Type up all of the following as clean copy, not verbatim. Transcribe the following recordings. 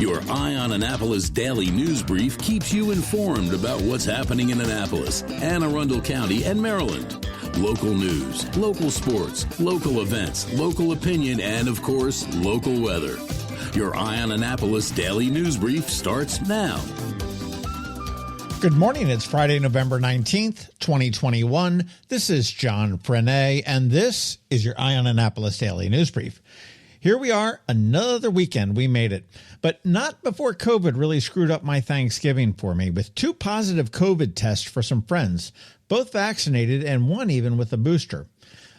Your Eye on Annapolis daily news brief keeps you informed about what's happening in Annapolis, Anne Arundel County, and Maryland. Local news, local sports, local events, local opinion, and, of course, local weather. Your Eye on Annapolis daily news brief starts now. Good morning. It's Friday, November 19th, 2021. This is John Frenaye, and this is your Eye on Annapolis daily news brief. Here we are, another weekend. We made it, but not before COVID really screwed up my Thanksgiving for me with 2 positive COVID tests for some friends, both vaccinated and one even with a booster.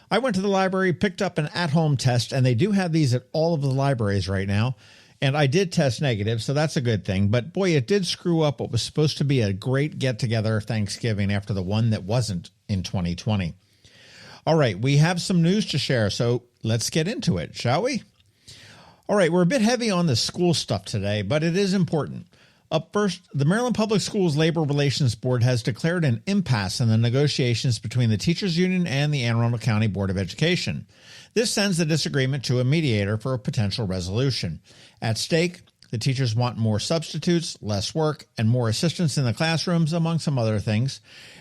I went to the library, picked up an at-home test, and they do have these at all of the libraries right now. And I did test negative, so that's a good thing. But boy, it did screw up what was supposed to be a great get-together Thanksgiving after the one that wasn't in 2020. All right, we have some news to share, so let's get into it, shall we? All right, we're a bit heavy on the school stuff today, but it is important. Up first, the Maryland Public Schools Labor Relations Board has declared an impasse in the negotiations between the Teachers Union and the Anne Arundel County Board of Education. This sends the disagreement to a mediator for a potential resolution. At stake, the teachers want more substitutes, less work, and more assistance in the classrooms, among some other things.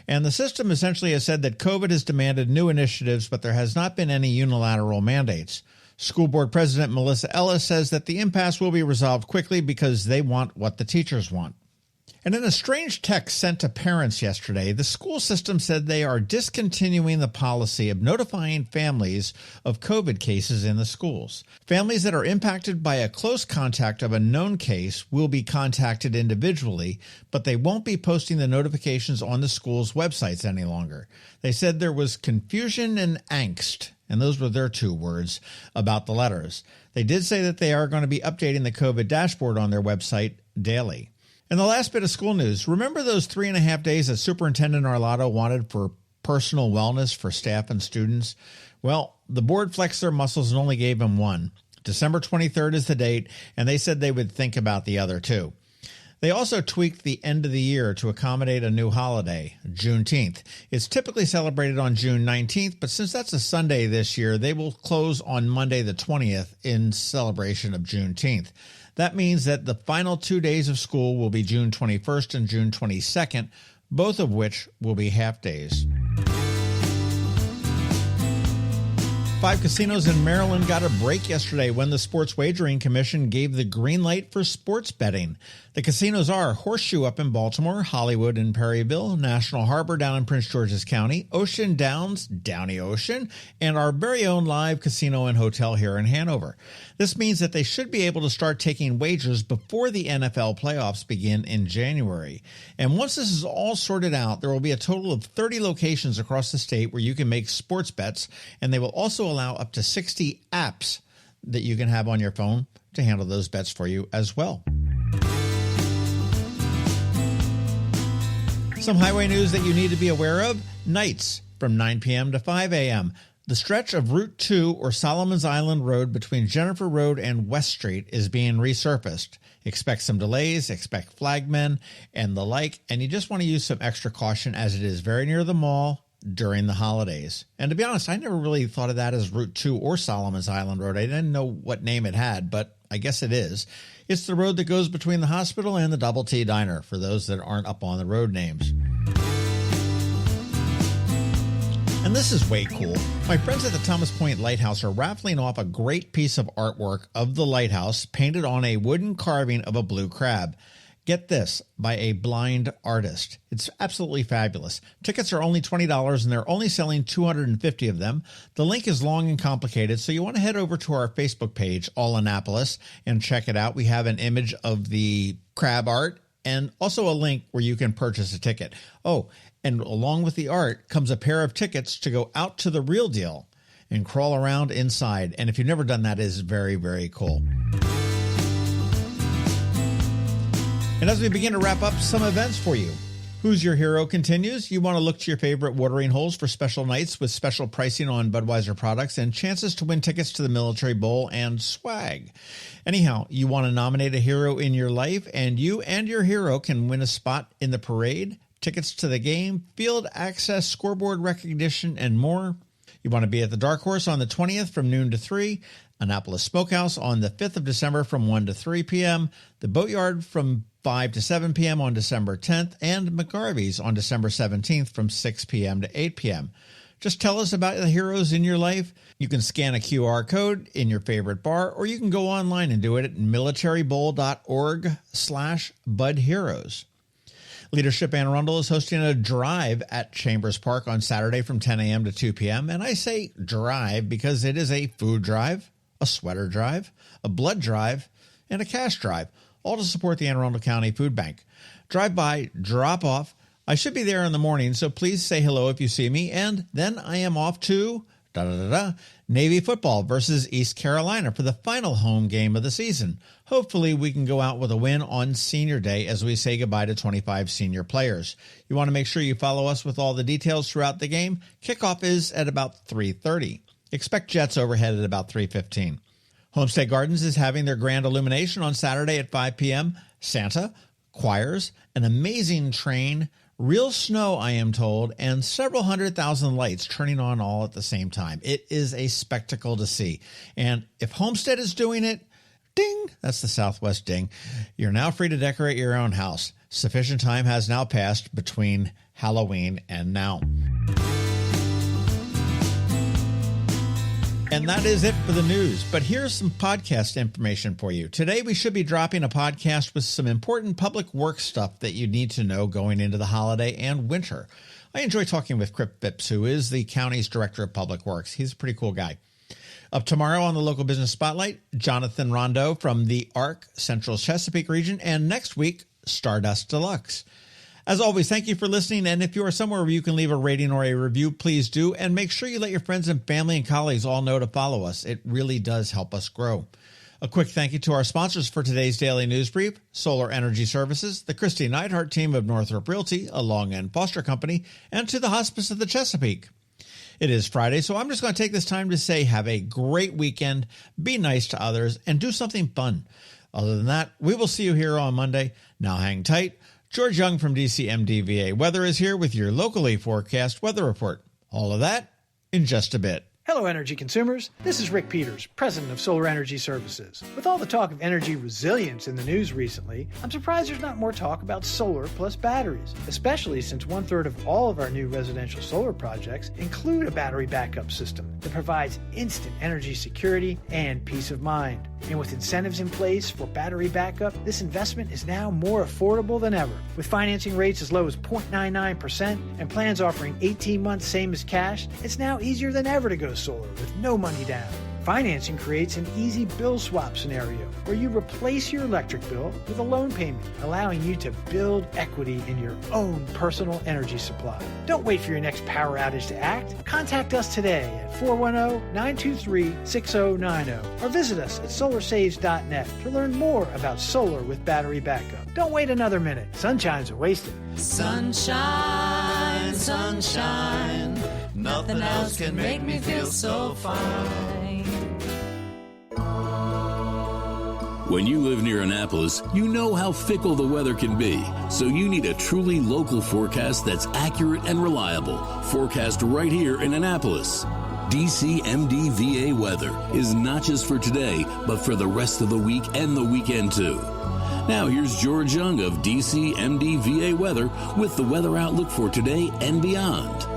And the system essentially has said that COVID has demanded new initiatives, but there has not been any unilateral mandates. School Board President Melissa Ellis says that the impasse will be resolved quickly because they want what the teachers want. And in a strange text sent to parents yesterday, the school system said they are discontinuing the policy of notifying families of COVID cases in the schools. Families that are impacted by a close contact of a known case will be contacted individually, but they won't be posting the notifications on the school's websites any longer. They said there was confusion and angst, and those were their 2 words, about the letters. They did say that they are going to be updating the COVID dashboard on their website daily. And the last bit of school news, remember those 3.5 days that Superintendent Arlotto wanted for personal wellness for staff and students? Well, the board flexed their muscles and only gave him one. December 23rd is the date, and they said they would think about the other 2. They also tweaked the end of the year to accommodate a new holiday, Juneteenth. It's typically celebrated on June 19th, but since that's a Sunday this year, they will close on Monday the 20th in celebration of Juneteenth. That means that the final 2 days of school will be June 21st and June 22nd, both of which will be half days. 5 casinos in Maryland got a break yesterday when the Sports Wagering Commission gave the green light for sports betting. The casinos are Horseshoe up in Baltimore, Hollywood in Perryville, National Harbor down in Prince George's County, Ocean Downs, Downey Ocean, and our very own live casino and hotel here in Hanover. This means that they should be able to start taking wagers before the NFL playoffs begin in January. And once this is all sorted out, there will be a total of 30 locations across the state where you can make sports bets, and they will also allow up to 60 apps that you can have on your phone to handle those bets for you as well. Some highway news that you need to be aware of. Nights from 9 p.m. to 5 a.m. The stretch of Route 2 or Solomon's Island Road between Jennifer Road and West Street is being resurfaced. Expect some delays, expect flagmen and the like, and you just want to use some extra caution as it is very near the mall during the holidays. And to be honest, I never really thought of that as Route 2 or Solomon's Island Road. I didn't know what name it had, but I guess it is. It's the road that goes between the hospital and the Double T Diner, for those that aren't up on the road names. And this is way cool. My friends at the Thomas Point Lighthouse are raffling off a great piece of artwork of the lighthouse painted on a wooden carving of a blue crab. Get this, by a blind artist. It's absolutely fabulous. Tickets are only $20 and they're only selling 250 of them. The link is long and complicated, so you want to head over to our Facebook page, All Annapolis, and check it out. We have an image of the crab art and also a link where you can purchase a ticket. Oh, and along with the art comes a pair of tickets to go out to the real deal and crawl around inside. And if you've never done that, it is very, very cool. And as we begin to wrap up, some events for you. Who's Your Hero continues. You want to look to your favorite watering holes for special nights with special pricing on Budweiser products and chances to win tickets to the Military Bowl and swag. Anyhow, you want to nominate a hero in your life, and you and your hero can win a spot in the parade, tickets to the game, field access, scoreboard recognition, and more. You want to be at the Dark Horse on the 20th from noon to 3. Annapolis Smokehouse on the 5th of December from 1 to 3 p.m., the Boatyard from 5 to 7 p.m. on December 10th, and McGarvey's on December 17th from 6 p.m. to 8 p.m. Just tell us about the heroes in your life. You can scan a QR code in your favorite bar, or you can go online and do it at militarybowl.org/budheroes. Leadership Anne Arundel is hosting a drive at Chambers Park on Saturday from 10 a.m. to 2 p.m. And I say drive because it is a food drive, a sweater drive, a blood drive, and a cash drive, all to support the Anne Arundel County Food Bank. Drive by, drop off. I should be there in the morning, so please say hello if you see me. And then I am off to Navy football versus East Carolina for the final home game of the season. Hopefully we can go out with a win on senior day as we say goodbye to 25 senior players. You want to make sure you follow us with all the details throughout the game. Kickoff is at about 3:30. Expect jets overhead at about 3:15. Homestead Gardens is having their Grand Illumination on Saturday at 5 p.m. Santa, choirs, an amazing train, real snow, I am told, and several 100,000 lights turning on all at the same time. It is a spectacle to see. And if Homestead is doing it, ding, that's the Southwest ding, you're now free to decorate your own house. Sufficient time has now passed between Halloween and now. And that is it for the news. But here's some podcast information for you. Today, we should be dropping a podcast with some important public works stuff that you need to know going into the holiday and winter. I enjoy talking with Kristi Phipps, who is the county's director of public works. He's a pretty cool guy. Up tomorrow on the Local Business Spotlight, Jonathan Rondo from the ARC Central Chesapeake region. And next week, Stardust Deluxe. As always, thank you for listening, and if you are somewhere where you can leave a rating or a review, please do, and make sure you let your friends and family and colleagues all know to follow us. It really does help us grow. A quick thank you to our sponsors for today's Daily News Brief: Solar Energy Services, the Kristi Neidhardt Team of Northrop Realty, a Long End Foster Company, and to the Hospice of the Chesapeake. It is Friday, so I'm just going to take this time to say have a great weekend, be nice to others, and do something fun. Other than that, we will see you here on Monday. Now hang tight. George Young from DCMDVA Weather is here with your locally forecast weather report. All of that in just a bit. Hello, energy consumers. This is Rick Peters, president of Solar Energy Services. With all the talk of energy resilience in the news recently, I'm surprised there's not more talk about solar plus batteries, especially since 1/3 of all of our new residential solar projects include a battery backup system that provides instant energy security and peace of mind. And with incentives in place for battery backup, this investment is now more affordable than ever. With financing rates as low as 0.99% and plans offering 18 months same as cash, it's now easier than ever to go solar with no money down. Financing creates an easy bill swap scenario where you replace your electric bill with a loan payment, allowing you to build equity in your own personal energy supply. Don't wait for your next power outage to act. Contact us today at 410-923-6090 or visit us at solarsaves.net to learn more about solar with battery backup. Don't wait another minute. Sunshine's are wasted. Sunshine, sunshine, nothing else can make me feel so fine. When you live near Annapolis, you know how fickle the weather can be. So you need a truly local forecast that's accurate and reliable. Forecast right here in Annapolis. DCMDVA Weather is not just for today, but for the rest of the week and the weekend too. Now here's George Young of DCMDVA Weather with the weather outlook for today and beyond.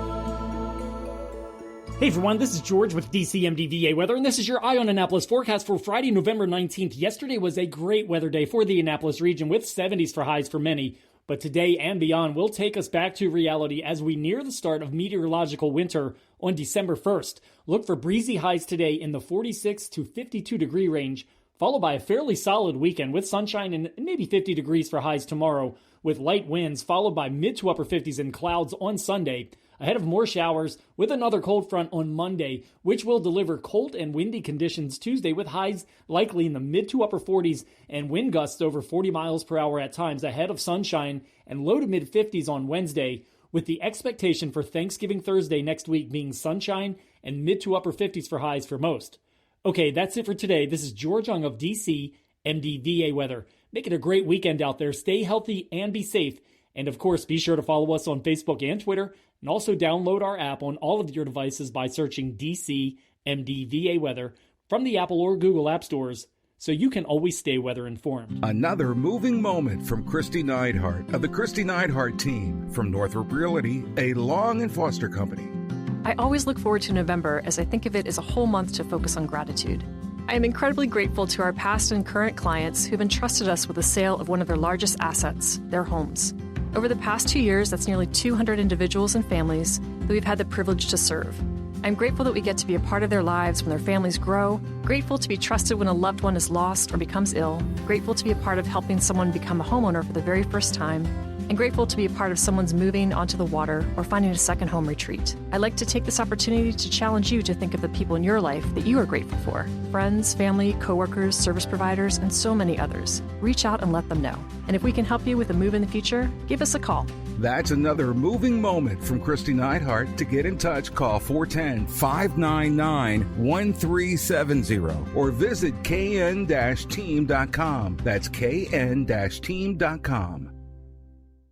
Hey everyone, this is George with DCMDVA Weather, and this is your Eye on Annapolis forecast for Friday, November 19th. Yesterday was a great weather day for the Annapolis region with 70s for highs for many, but today and beyond will take us back to reality as we near the start of meteorological winter on December 1st. Look for breezy highs today in the 46 to 52 degree range, followed by a fairly solid weekend with sunshine and maybe 50 degrees for highs tomorrow, with light winds followed by mid to upper 50s and clouds on Sunday, ahead of more showers with another cold front on Monday, which will deliver cold and windy conditions Tuesday with highs likely in the mid to upper 40s and wind gusts over 40 miles per hour at times, ahead of sunshine and low to mid 50s on Wednesday, with the expectation for Thanksgiving Thursday next week being sunshine and mid to upper 50s for highs for most. Okay, that's it for today. This is George Young of DC MDVA Weather. Make it a great weekend out there. Stay healthy and be safe. And of course, be sure to follow us on Facebook and Twitter, and also download our app on all of your devices by searching DC MDVA Weather. from the Apple or Google App Stores, so you can always stay weather informed. Another moving moment from Kristi Neidhardt of the Kristi Neidhardt Team from Northrop Realty, a Long and Foster company. I always look forward to November as I think of it as a whole month to focus on gratitude. I am incredibly grateful to our past and current clients who've entrusted us with the sale of one of their largest assets, their homes. Over the past 2 years, that's nearly 200 individuals and families that we've had the privilege to serve. I'm grateful that we get to be a part of their lives when their families grow, grateful to be trusted when a loved one is lost or becomes ill, grateful to be a part of helping someone become a homeowner for the very first time, and grateful to be a part of someone's moving onto the water or finding a second home retreat. I'd like to take this opportunity to challenge you to think of the people in your life that you are grateful for. Friends, family, coworkers, service providers, and so many others. Reach out and let them know. And if we can help you with a move in the future, give us a call. That's another moving moment from Kristi Neidhardt. To get in touch, call 410-599-1370 or visit kn-team.com. That's kn-team.com.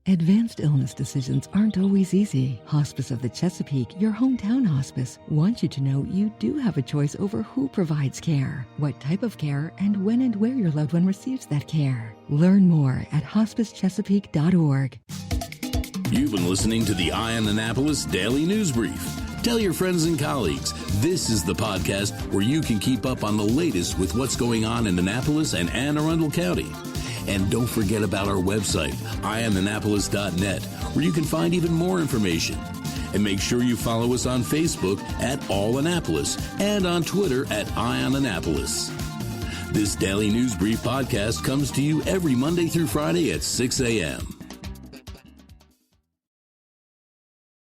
Advanced illness decisions aren't always easy. Hospice of the Chesapeake, your hometown hospice, wants you to know you do have a choice over who provides care, what type of care, and when and where your loved one receives that care. Learn more at hospicechesapeake.org. You've been listening to the Eye on Annapolis Daily News Brief. Tell your friends and colleagues, this is the podcast where you can keep up on the latest with what's going on in Annapolis and Anne Arundel County. And don't forget about our website, eyeonannapolis.net, where you can find even more information. And make sure you follow us on Facebook at All Annapolis and on Twitter at Eye on Annapolis. This Daily News Brief podcast comes to you every Monday through Friday at 6 a.m.